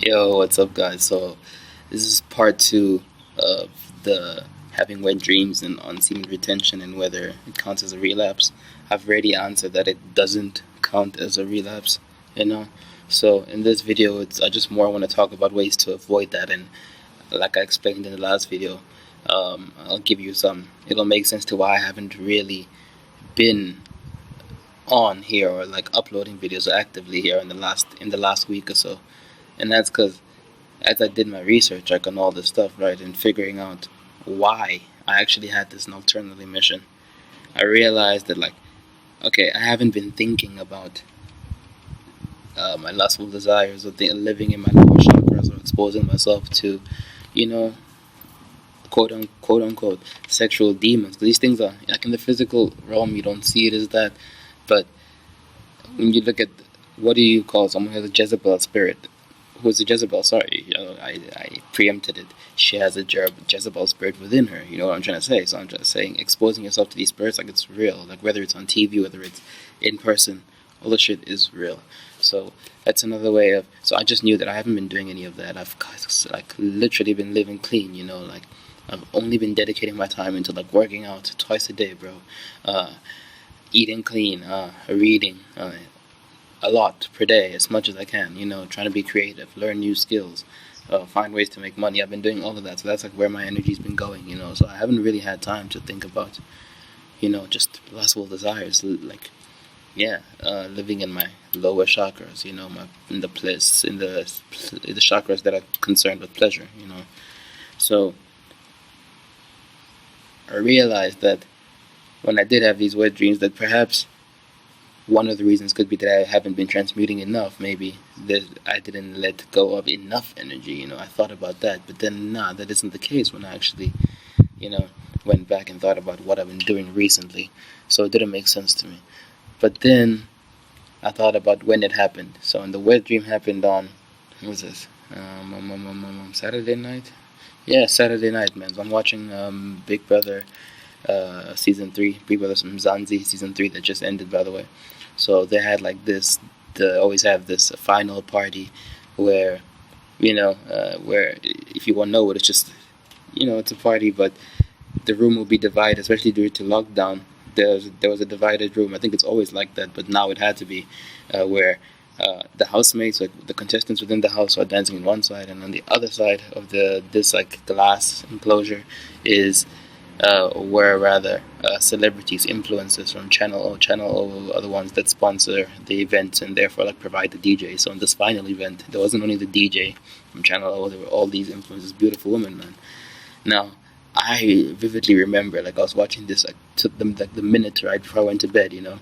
Yo, what's up, guys? So, this is part two of the having wet dreams and on semen retention and whether it counts as a relapse. I've already answered that it doesn't count as a relapse, you know. So, in this video, I just more want to talk about ways to avoid that, and like I explained in the last video, I'll give you some. It'll make sense to why I haven't really been on here or like uploading videos actively here in the last week or so, and that's because as I did my research, like on all this stuff, right, and figuring out why I actually had this nocturnal emission, I realized that, like, okay, I haven't been thinking about my lustful desires or living in my lower chakras or exposing myself to, you know, quote unquote, sexual demons. These things are, like, in the physical realm, you don't see it as that, but when you look at what do you call someone who has a Jezebel spirit? Who's a Jezebel? Sorry, I preempted it. She has a Jezebel spirit within her. You know what I'm trying to say? So I'm just saying, exposing yourself to these spirits, like, it's real. Like, whether it's on TV, whether it's in person, all the shit is real. So that's another way of. So I just knew that I haven't been doing any of that. I've, like, literally been living clean. You know, like, I've only been dedicating my time into, like, working out twice a day, bro. Eating clean, reading. A lot per day, as much as I can, you know, trying to be creative, learn new skills, find ways to make money. I've been doing all of that, so that's, like, where my energy's been going, you know. So I haven't really had time to think about, you know, just lustful desires, like, yeah, living in my lower chakras, you know, in the chakras that are concerned with pleasure, you know. So I realized that when I did have these wet dreams, that perhaps one of the reasons could be that I haven't been transmuting enough. Maybe that I didn't let go of enough energy. You know, I thought about that, but then nah, that isn't the case when I actually, you know, went back and thought about what I've been doing recently. So it didn't make sense to me. But then I thought about when it happened. So, and the wet dream happened on, what was this? Saturday night? Yeah, Saturday night, man. So I'm watching Big Brother season 3, Big Brother Mzansi season 3 that just ended, by the way. So they had, like, they always have this final party where, you know, where, if you want to know it, it's just, you know, it's a party, but the room will be divided, especially due to lockdown. There was a divided room. I think it's always like that, but now it had to be, where the housemates, like the contestants within the house, are dancing on one side, and on the other side of this, like, glass enclosure is where rather celebrities, influencers from Channel O. Channel O are the ones that sponsor the events and therefore, like, provide the DJ. So in this final event, there wasn't only the DJ from Channel O, there were all these influencers, beautiful women, man. Now, I vividly remember, like, I was watching this, like, took them, like, the minute right before I went to bed, you know.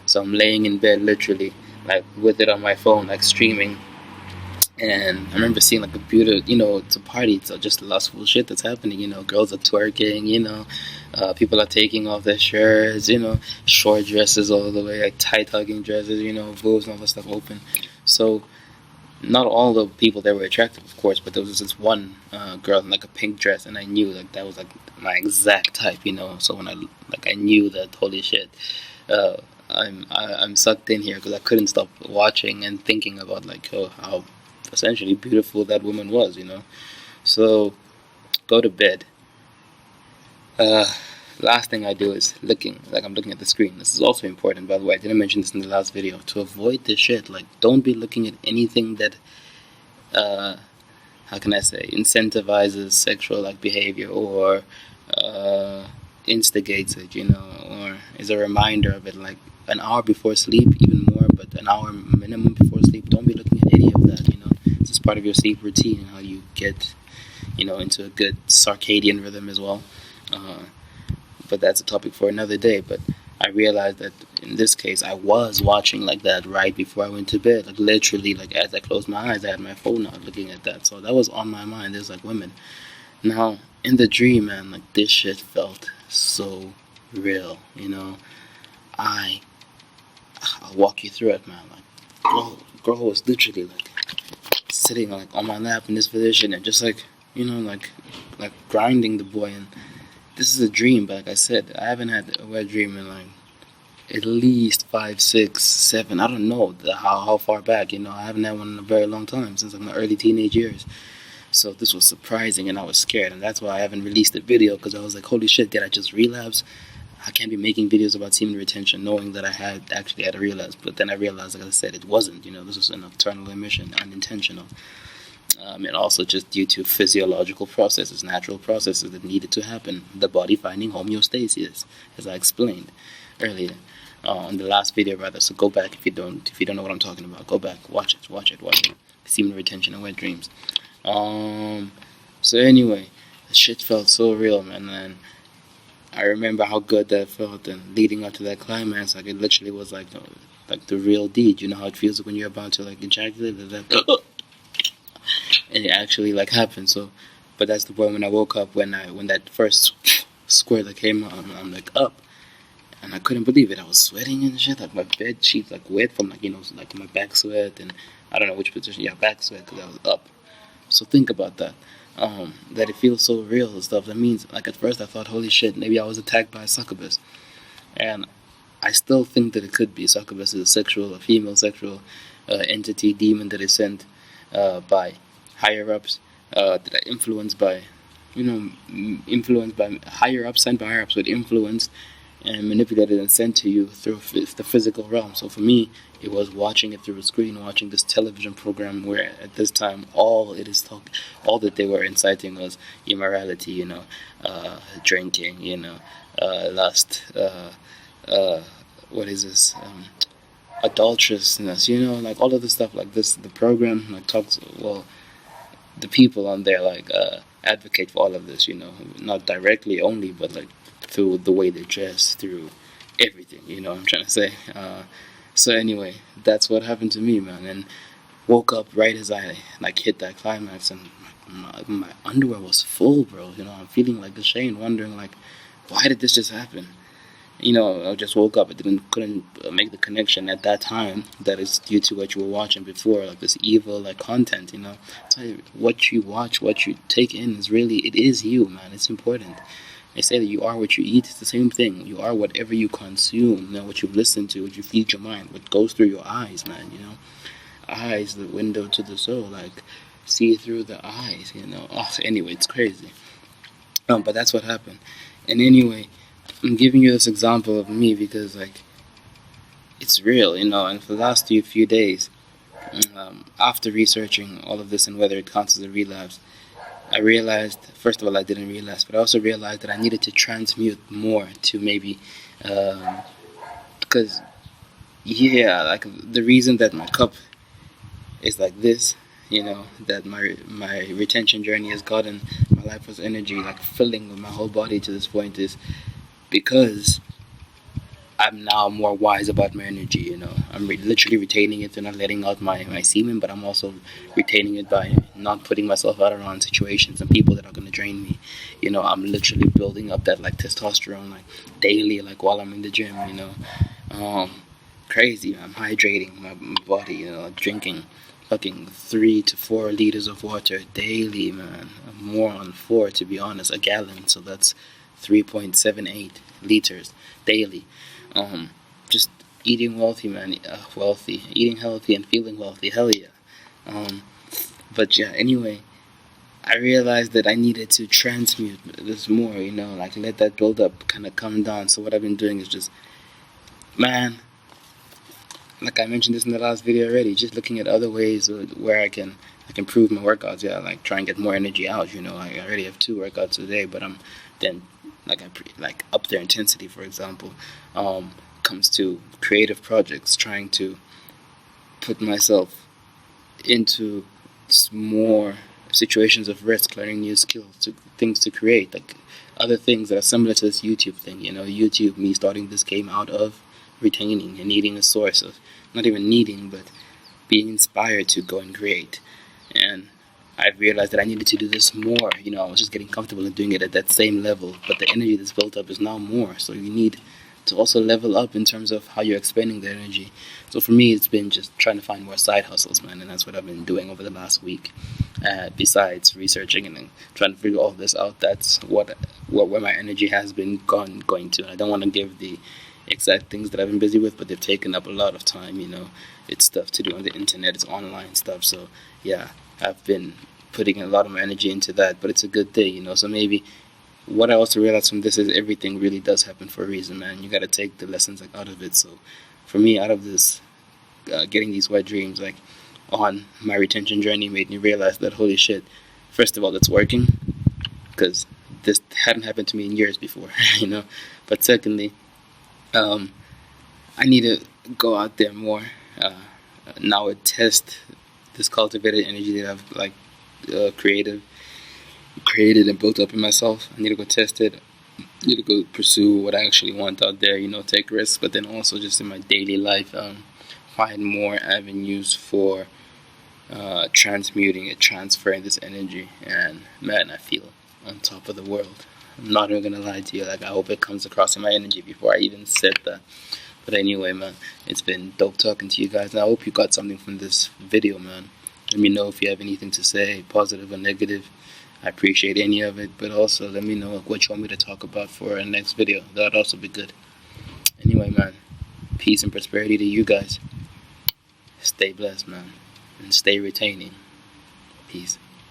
So I'm laying in bed, literally, like, with it on my phone, like, streaming. And I remember seeing, like, a beautiful, you know, it's a party, it's just lustful shit that's happening, you know, girls are twerking, you know, people are taking off their shirts, you know, short dresses all the way, like, tight hugging dresses, you know, boobs and all that stuff open. So, not all the people there were attractive, of course, but there was this one girl in, like, a pink dress, and I knew, like, that was, like, my exact type, you know, so when I knew that, holy shit, uh, I'm sucked in here, because I couldn't stop watching and thinking about, like, oh, how essentially beautiful that woman was, you know. So go to bed. Uh, last thing I do is I'm looking at the screen. This is also important, by the way. I didn't mention this in the last video. To avoid this shit, like, don't be looking at anything that, how can I say, incentivizes sexual, like, behavior, or instigates it, you know, or is a reminder of it, like an hour before sleep, even more, but an hour minimum before sleep. Don't be looking at any of that, you know. This is part of your sleep routine and how you get, you know, into a good circadian rhythm as well. But that's a topic for another day. But I realized that in this case, I was watching like that right before I went to bed. Like, literally, like, as I closed my eyes, I had my phone out looking at that. So that was on my mind. There's, like, women. Now, in the dream, man, like, this shit felt so real, you know. I'll walk you through it, man. Like, girl was literally, like, sitting, like, on my lap in this position and just, like, you know, like grinding the boy. And this is a dream, but like I said, I haven't had a wet dream in, like, at least 5, 6, 7. I don't know how far back. I haven't had one in a very long time, since my early teenage years. So this was surprising, and I was scared, and that's why I haven't released a video, because I was like, holy shit, did I just relapse? I can't be making videos about semen retention knowing that I had actually had a relapse. But then I realized, like I said, it wasn't. This was a nocturnal emission, unintentional. And also just due to physiological processes, natural processes that needed to happen. The body finding homeostasis, as I explained earlier in the last video, rather. So go back if you don't know what I'm talking about. Go back, watch it. Semen retention and wet dreams. So anyway, the shit felt so real, man. And I remember how good that felt, and leading up to that climax, like it literally was like the real deed. You know how it feels when you're about to like ejaculate, and it actually like happened. So, but that's the point when I woke up, when that first squirt that came out, I'm like up, and I couldn't believe it. I was sweating and shit, like my bed sheets like wet from like my back sweat, and I don't know which position, back sweat, because I was up. So think about that. That it feels so real and stuff. That means, like, at first I thought, holy shit, maybe I was attacked by a succubus. And I still think that it could be. Succubus is a female sexual entity, demon that is sent by higher-ups, that are influenced by higher-ups, sent by higher-ups, with influenced and manipulated and sent to you through the physical realm. So for me, it was watching it through a screen, watching this television program where at this time all that they were inciting was immorality, drinking, lust, what is this, adulterousness, like all of the stuff like this. The program like talks, the people on there like advocate for all of this, not directly only, but like through the way they dress, through everything, what I'm trying to say. So anyway, that's what happened to me, man. And woke up right as I like hit that climax, and my underwear was full, bro. I'm feeling like ashamed, wondering like, why did this just happen? I just woke up. I couldn't make the connection at that time that it's due to what you were watching before, like this evil like content. Tell you, what you watch, what you take in it is you, man. It's important. They say that you are what you eat. It's the same thing. You are whatever you consume. What you listen to, what you feed your mind, what goes through your eyes, man. Eyes, the window to the soul. Like, see through the eyes. Anyway, it's crazy. But that's what happened. And anyway, I'm giving you this example of me because like, it's real, And for the last few days, after researching all of this and whether it counts as a relapse, I realized, first of all, I didn't relapse, but I also realized that I needed to transmute more to maybe, because, like the reason that my cup is like this, that my retention journey has gotten my life with energy, like filling my whole body to this point, is because I'm now more wise about my energy, I'm literally retaining it and not letting out my semen, but I'm also retaining it by not putting myself out around situations and people that are going to drain me. I'm literally building up that like testosterone like daily, like while I'm in the gym, crazy. I'm hydrating my body, drinking fucking 3 to 4 liters of water daily, man. More on 4, to be honest, a gallon, so that's 3.78 liters daily. Just eating wealthy, man. Eating healthy and feeling wealthy. Hell yeah. But yeah, anyway, I realized that I needed to transmute this more, like let that build up kind of come down. So what I've been doing is just, man, like I mentioned this in the last video already, just looking at other ways where I can improve my workouts. Yeah, like try and get more energy out. I already have 2 workouts a day, but I'm then like up their intensity, for example. Comes to creative projects, trying to put myself into more situations of risk, learning new skills, things to create, like other things that are similar to this YouTube thing. YouTube, me starting this game out of retaining and needing a source of, not even needing, but being inspired to go and create. And I realized that I needed to do this more. I was just getting comfortable in doing it at that same level, but the energy that's built up is now more. So you need to also level up in terms of how you're expending the energy. So for me, it's been just trying to find more side hustles, man, and that's what I've been doing over the last week. Besides researching and then trying to figure all this out, that's where my energy has been going to. I don't want to give the exact things that I've been busy with, but they've taken up a lot of time. It's stuff to do on the internet, it's online stuff. So yeah, I've been putting a lot of my energy into that, but it's a good thing. So maybe what I also realized from this is everything really does happen for a reason, man. You got to take the lessons out of it. So for me, out of this, getting these wet dreams, on my retention journey, made me realize that holy shit, first of all, it's working, because this hadn't happened to me in years before. But secondly, I need to go out there more. Now I test this cultivated energy that I've created and built up in myself. I need to go test it. I need to go pursue what I actually want out there. Take risks, but then also just in my daily life, find more avenues for transmuting and transferring this energy. And man, I feel on top of the world. I'm not even gonna lie to you. I hope it comes across in my energy before I even said that. But anyway, man, it's been dope talking to you guys, and I hope you got something from this video, man. Let me know if you have anything to say, positive or negative. I appreciate any of it, but also let me know what you want me to talk about for our next video. That'd also be good. Anyway, man, peace and prosperity to you guys. Stay blessed, man, and stay retaining. Peace.